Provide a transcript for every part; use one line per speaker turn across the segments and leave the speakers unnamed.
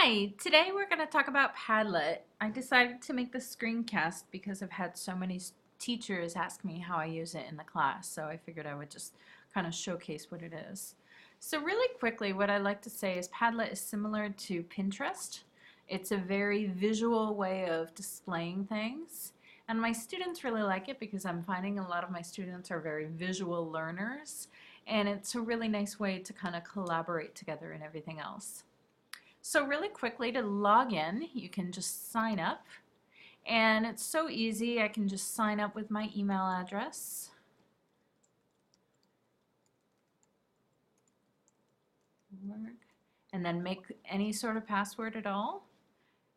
Hi, today we're going to talk about Padlet. I decided to make this screencast because I've had so many teachers ask me how I use it in the class, so I figured I would just kind of showcase what it is. So really quickly, what I like to say is Padlet is similar to Pinterest. It's a very visual way of displaying things, and my students really like it because I'm finding a lot of my students are very visual learners, and it's a really nice way to kind of collaborate together and everything else. So really quickly, to log in, you can just sign up, and it's so easy. I can just sign up with my email address. And then make any sort of password at all,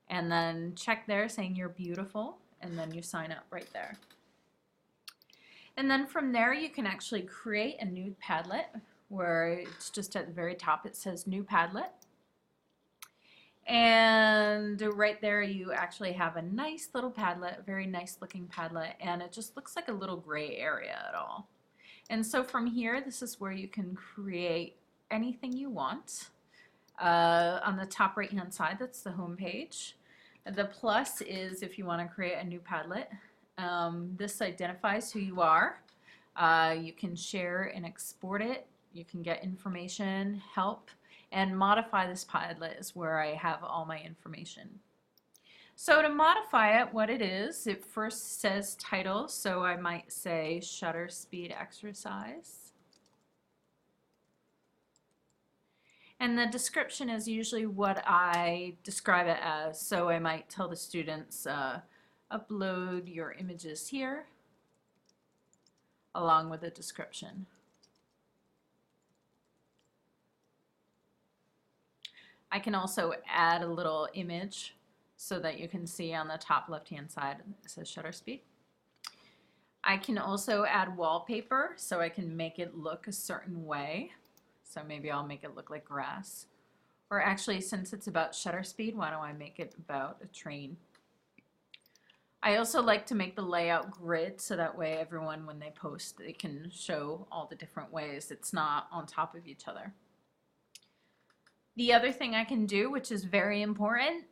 and then check there saying you're beautiful, and then you sign up right there. And then from there you can actually create a new Padlet, where it's just at the very top it says new Padlet. And right there you actually have a nice little Padlet, a very nice looking Padlet, and it just looks like a little gray area at all. And so from here, this is where you can create anything you want. On the top right hand side, that's the home page. The plus is if you want to create a new Padlet. This identifies who you are. You can share and export it. You can get information, help, and modify this Padlet is where I have all my information. So to modify it, what it is, it first says title, so I might say shutter speed exercise. And the description is usually what I describe it as, so I might tell the students upload your images here along with a description. I can also add a little image so that you can see on the top left hand side it says shutter speed. I can also add wallpaper, so I can make it look a certain way. So maybe I'll make it look like grass. Or actually, since it's about shutter speed, why don't I make it about a train? I also like to make the layout grid so that way everyone, when they post, they can show all the different ways. It's not on top of each other. The other thing I can do, which is very important,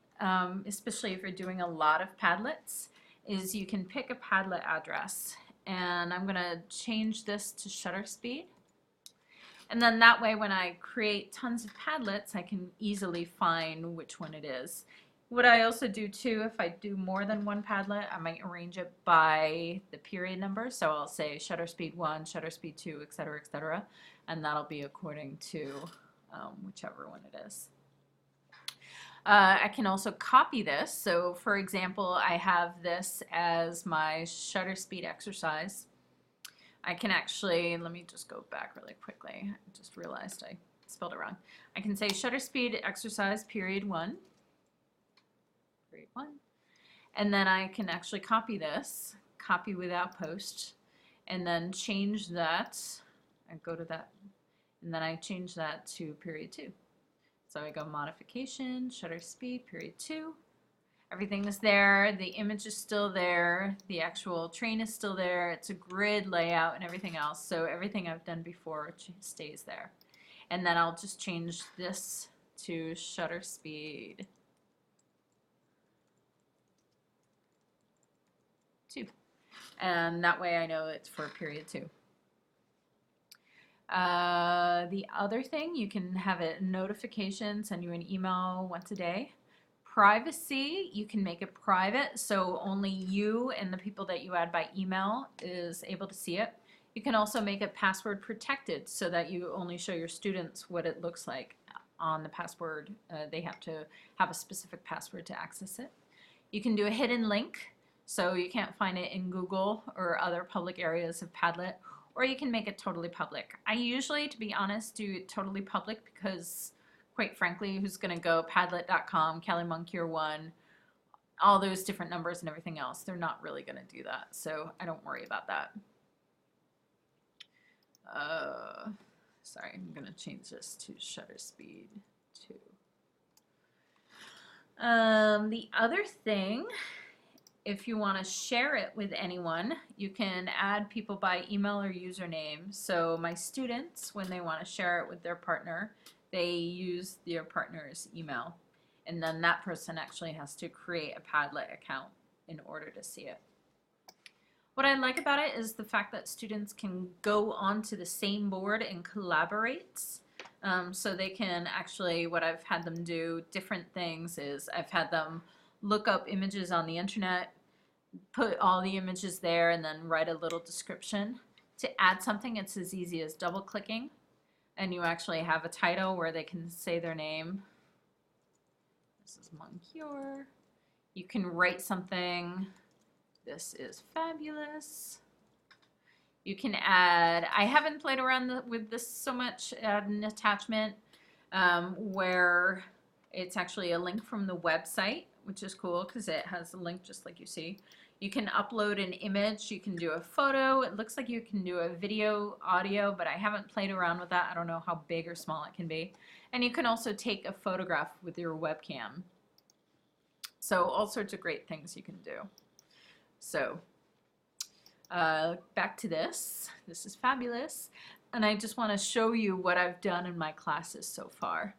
especially if you're doing a lot of Padlets, is you can pick a Padlet address. And I'm going to change this to shutter speed. And then that way when I create tons of Padlets, I can easily find which one it is. What I also do too, if I do more than one Padlet, I might arrange it by the period number. So I'll say shutter speed 1, shutter speed 2, etc., and that'll be according to whichever one it is. I can also copy this. So for example, I have this as my shutter speed exercise. I can actually, let me just go back really quickly. I just realized I spelled it wrong. I can say shutter speed exercise period 1. Period 1. And then I can actually copy this, copy without post, and then change that. I go to that, and then I change that to period 2. So I go modification, shutter speed, period 2. Everything is there, the image is still there, the actual train is still there, it's a grid layout and everything else, so everything I've done before stays there. And then I'll just change this to shutter speed 2. And that way I know it's for period 2. The other thing, you can have a notification, send you an email once a day. Privacy, you can make it private, so only you and the people that you add by email is able to see it. You can also make it password protected so that you only show your students what it looks like on the password. They have to have a specific password to access it. You can do a hidden link, so you can't find it in Google or other public areas of Padlet, or you can make it totally public. I usually, to be honest, do it totally public because, quite frankly, who's going to go Padlet.com, Moncure 1, all those different numbers and everything else? They're not really going to do that, so I don't worry about that. Sorry, I'm going to change this to shutter speed 2. The other thing, if you want to share it with anyone, you can add people by email or username. So my students, when they want to share it with their partner, they use their partner's email. and then that person actually has to create a Padlet account in order to see it. What I like about it is the fact that students can go onto the same board and collaborate. So they can actually, what I've had them do different things is I've had them look up images on the internet, put all the images there, and then write a little description. To add something, it's as easy as double clicking, and you actually have a title where they can say their name. This is Moncure. You can write something. This is fabulous. You can add, I haven't played around with this so much, add an attachment where it's actually a link from the website, which is cool because it has a link just like you see. You can upload an image, you can do a photo, it looks like you can do a video, audio, but I haven't played around with that. I don't know how big or small it can be. And you can also take a photograph with your webcam. So all sorts of great things you can do. So back to this. This is fabulous. And I just want to show you what I've done in my classes so far.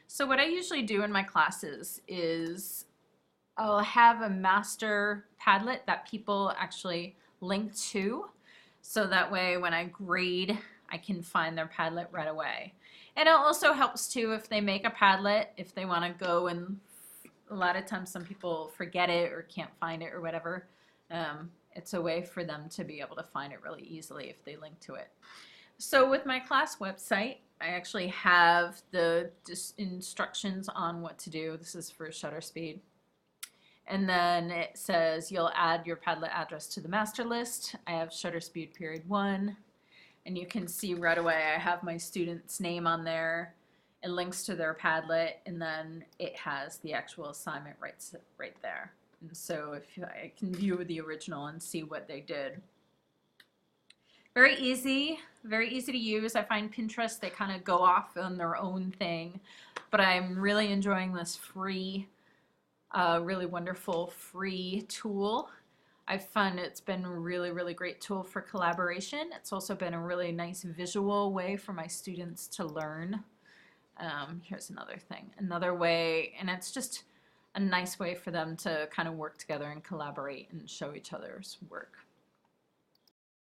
So what I usually do in my classes is I'll have a master Padlet that people actually link to. So that way when I grade, I can find their Padlet right away. And it also helps too if they make a Padlet, if they want to go, and a lot of times some people forget it or can't find it or whatever. It's a way for them to be able to find it really easily if they link to it. So with my class website, I actually have the instructions on what to do. This is for shutter speed. And then it says you'll add your Padlet address to the master list. I have shutter speed period 1. And you can see right away I have my student's name on there. It links to their Padlet, and then it has the actual assignment right there. And so if I can view the original and see what they did. Very easy to use. I find Pinterest, they kind of go off on their own thing, but I'm really enjoying this free, really wonderful free tool. I found it's been a really great tool for collaboration. It's also been a really nice visual way for my students to learn. Here's another thing, another way, and it's just a nice way for them to kind of work together and collaborate and show each other's work.